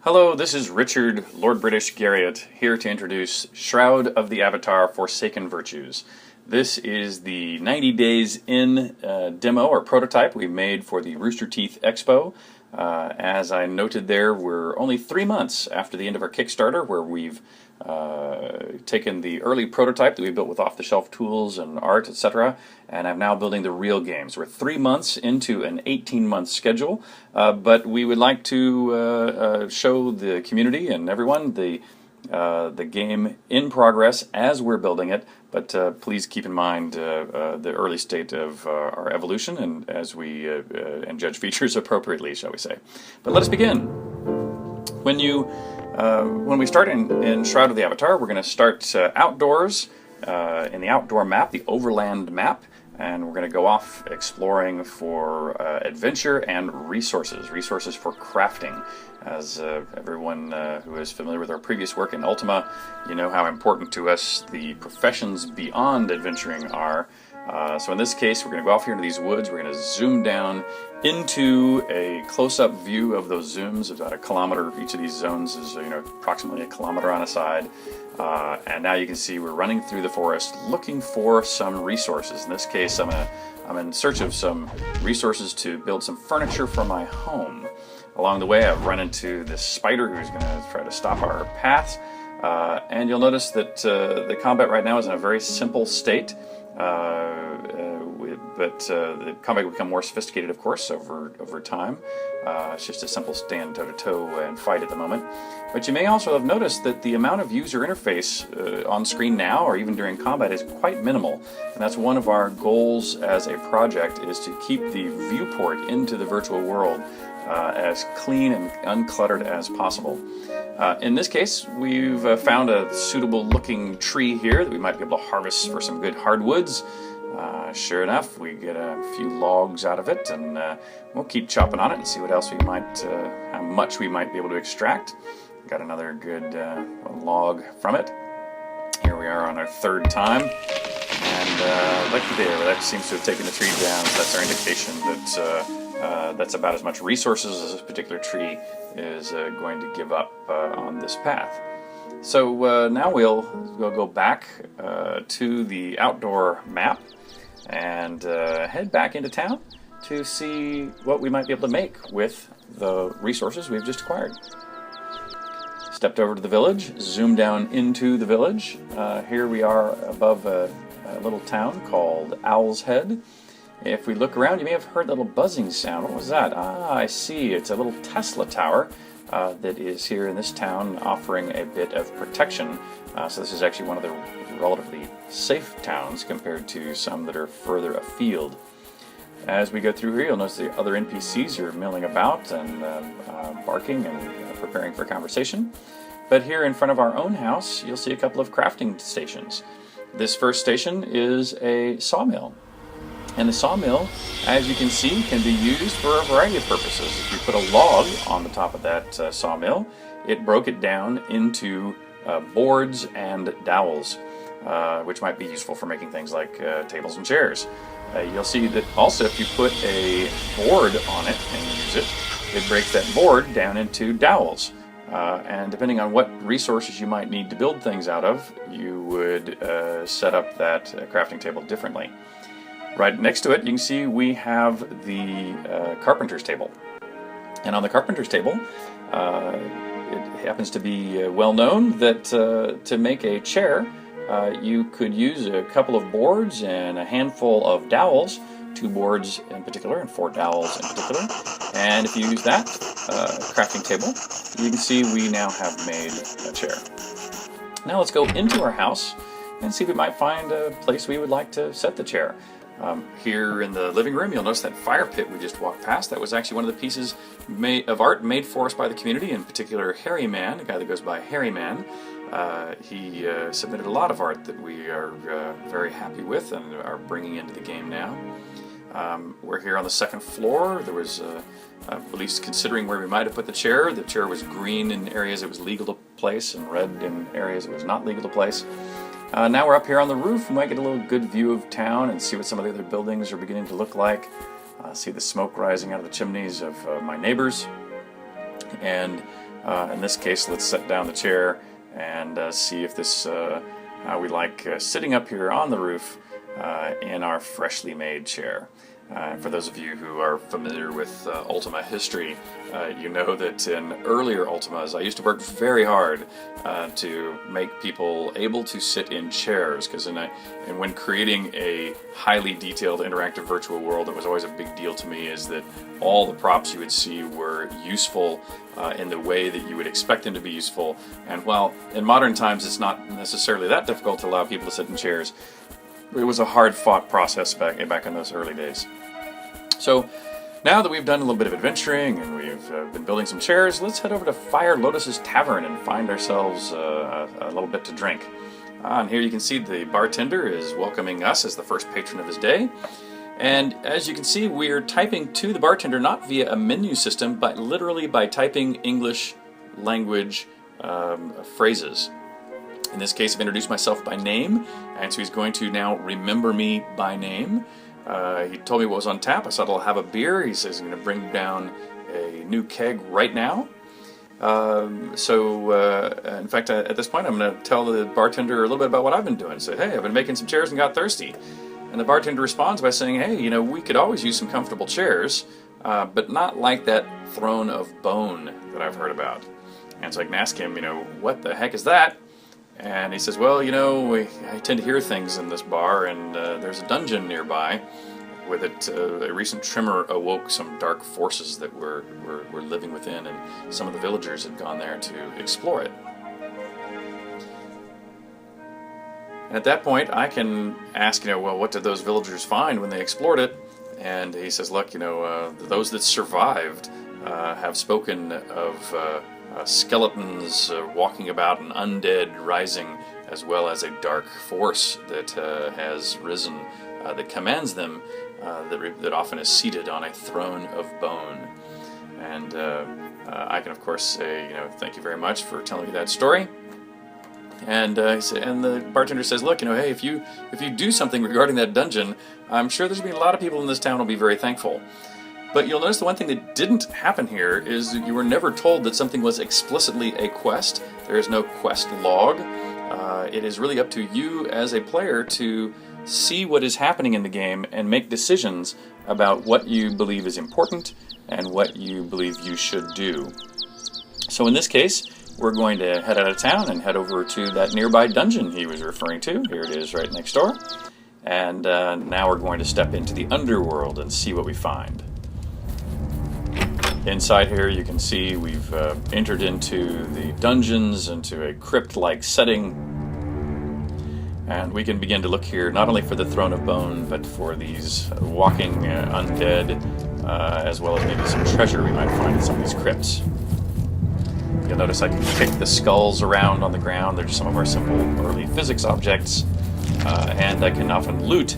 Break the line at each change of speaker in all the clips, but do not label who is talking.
Hello, this is Richard, Lord British Garriott, here to introduce Shroud of the Avatar Forsaken Virtues. This is the 90 Days In demo or prototype we made for the Rooster Teeth Expo. As I noted there, we're only 3 months after the end of our Kickstarter, where we've taken the early prototype that we built with off-the-shelf tools and art, etc., and I'm now building the real game. So we're 3 months into an 18-month schedule, but we would like to show the community and everyone the game in progress as we're building it, but please keep in mind the early state of our evolution and as we and judge features appropriately, shall we say. But let us begin. When we start in Shroud of the Avatar, we're going to start outdoors in the outdoor map, the overland map, and we're going to go off exploring for adventure and resources for crafting. As everyone who is familiar with our previous work in Ultima, you know how important to us the professions beyond adventuring are. So in this case, we're going to go off here into these woods. We're going to zoom down into a close-up view of those zooms, about a kilometer. Each of these zones is approximately a kilometer on a side. And now you can see we're running through the forest looking for some resources. In this case, I'm in search of some resources to build some furniture for my home. Along the way, I've run into this spider who's going to try to stop our paths. And you'll notice that the combat right now is in a very simple state. But the combat will become more sophisticated, of course, over time. It's just a simple stand toe-to-toe and fight at the moment. But you may also have noticed that the amount of user interface on screen now, or even during combat, is quite minimal. And that's one of our goals as a project, is to keep the viewport into the virtual world as clean and uncluttered as possible. In this case, we've found a suitable looking tree here that we might be able to harvest for some good hardwoods. Sure enough, we get a few logs out of it, and we'll keep chopping on it and see what else we might, how much we might be able to extract. Got another good log from it. Here we are on our third time, and like there, that seems to have taken the tree down, so that's our indication that that's about as much resources as this particular tree is going to give up on this path. So now we'll go back to the outdoor map and head back into town to see what we might be able to make with the resources we've just acquired. Stepped over to the village, zoomed down into the village. Here we are above a little town called Owl's Head. If we look around, you may have heard a little buzzing sound. What was that? I see. It's a little Tesla tower that is here in this town, offering a bit of protection. So this is actually one of the relatively safe towns compared to some that are further afield. As we go through here, you'll notice the other NPCs are milling about and barking and preparing for conversation. But here in front of our own house, you'll see a couple of crafting stations. This first station is a sawmill. And the sawmill, as you can see, can be used for a variety of purposes. If you put a log on the top of that sawmill, it broke it down into boards and dowels, which might be useful for making things like tables and chairs. You'll see that also if you put a board on it and use it, it breaks that board down into dowels. And depending on what resources you might need to build things out of, you would set up that crafting table differently. Right next to it, you can see we have the carpenter's table. And on the carpenter's table, it happens to be well known that to make a chair, you could use a couple of boards and a handful of dowels, 2 boards in particular and 4 dowels in particular. And if you use that crafting table, you can see we now have made a chair. Now let's go into our house and see if we might find a place we would like to set the chair. Here in the living room, you'll notice that fire pit we just walked past. That was actually one of the pieces of art made for us by the community, in particular Harry Man, a guy that goes by Harry Man. He submitted a lot of art that we are very happy with and are bringing into the game now. We're here on the second floor. There was, at least considering where we might have put the chair was green in areas it was legal to place and red in areas it was not legal to place. Now we're up here on the roof. We might get a little good view of town and see what some of the other buildings are beginning to look like. See the smoke rising out of the chimneys of my neighbors. And In this case, let's set down the chair and see if this, how we like sitting up here on the roof in our freshly made chair. For those of you who are familiar with Ultima history, you know that in earlier Ultimas I used to work very hard to make people able to sit in chairs, because when creating a highly detailed interactive virtual world, it was always a big deal to me is that all the props you would see were useful in the way that you would expect them to be useful. And while in modern times it's not necessarily that difficult to allow people to sit in chairs, it was a hard-fought process back in those early days. So now that we've done a little bit of adventuring and we've been building some chairs, let's head over to Fire Lotus's Tavern and find ourselves a little bit to drink. And here you can see the bartender is welcoming us as the first patron of his day. And as you can see, we're typing to the bartender not via a menu system, but literally by typing English language phrases. In this case, I've introduced myself by name, and so he's going to now remember me by name. He told me what was on tap. I said I'll have a beer. He says he's going to bring down a new keg right now. In fact, at this point, I'm going to tell the bartender a little bit about what I've been doing. Say, hey, I've been making some chairs and got thirsty. And the bartender responds by saying, hey, you know, we could always use some comfortable chairs, but not like that throne of bone that I've heard about. And so I can ask him, you know, what the heck is that? And he says, well, you know, I tend to hear things in this bar, and there's a dungeon nearby. With it, a recent tremor awoke some dark forces that were living within, and some of the villagers had gone there to explore it. And at that point, I can ask, you know, well, what did those villagers find when they explored it? And he says, look, you know, those that survived have spoken of skeletons walking about and undead rising, as well as a dark force that has risen that commands them, that often is seated on a throne of bone. And I can, of course, say, you know, thank you very much for telling me that story. And the bartender says, look, you know, hey, if you do something regarding that dungeon, I'm sure there's going to be a lot of people in this town who will be very thankful. But you'll notice the one thing that didn't happen here is that you were never told that something was explicitly a quest. There is no quest log. It is really up to you as a player to see what is happening in the game and make decisions about what you believe is important and what you believe you should do. So in this case, we're going to head out of town and head over to that nearby dungeon he was referring to. Here it is right next door. And now we're going to step into the underworld and see what we find. Inside here you can see we've entered into the dungeons, into a crypt-like setting, and we can begin to look here not only for the Throne of Bone, but for these walking undead, as well as maybe some treasure we might find in some of these crypts. You'll notice I can kick the skulls around on the ground. They're just some of our simple early physics objects, and I can often loot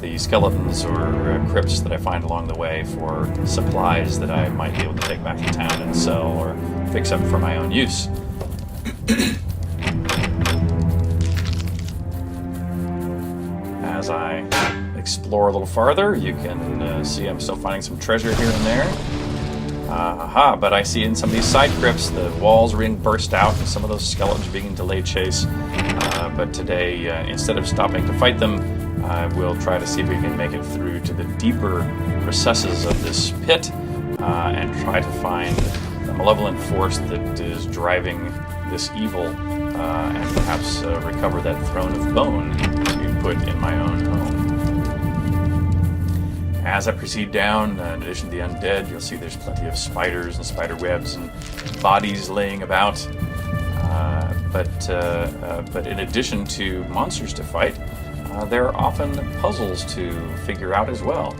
the skeletons or crypts that I find along the way for supplies that I might be able to take back to town and sell or fix up for my own use. As I explore a little farther, you can see I'm still finding some treasure here and there. But I see in some of these side crypts the walls are being burst out and some of those skeletons are being delayed chase. But today, instead of stopping to fight them, we'll try to see if we can make it through to the deeper recesses of this pit and try to find the malevolent force that is driving this evil and perhaps recover that throne of bone to put in my own home. As I proceed down, in addition to the undead, you'll see there's plenty of spiders and spider webs and bodies laying about. But in addition to monsters to fight, there are often puzzles to figure out as well.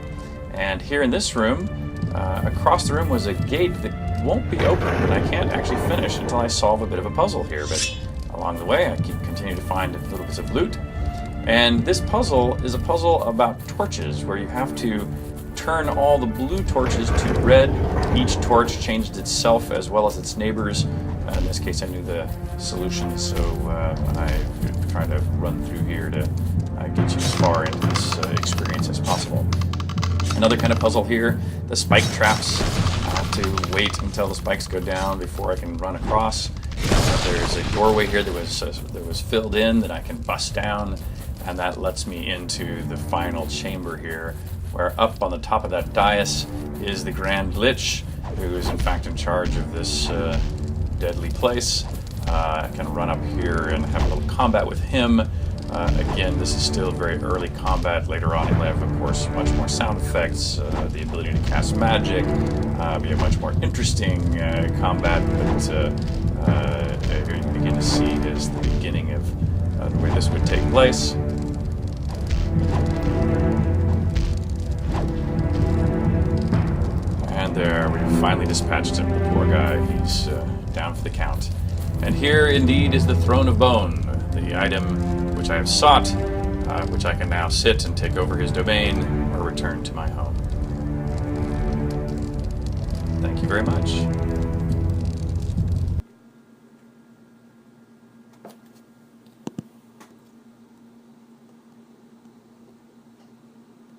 And here in this room, across the room was a gate that won't be opened, and I can't actually finish until I solve a bit of a puzzle here. But along the way, I continue to find little bits of loot. And this puzzle is a puzzle about torches, where you have to turn all the blue torches to red. Each torch changed itself as well as its neighbors. In this case, I knew the solution, so I'm trying to run through here to get you as far into this experience as possible. Another kind of puzzle here, the spike traps to wait until the spikes go down before I can run across. There's a doorway here that was filled in that I can bust down, and that lets me into the final chamber here, where up on the top of that dais is the Grand Lich, who is in fact in charge of this deadly place. I can run up here and have a little combat with him. Again, this is still very early combat. Later on, he'll have, of course, much more sound effects, the ability to cast magic, be a much more interesting combat, but you can begin to see is the beginning of the way this would take place. And there, we finally dispatched him, the poor guy. He's down for the count. And here, indeed, is the Throne of Bone, the item which I have sought, which I can now sit and take over his domain or return to my home. Thank you very much.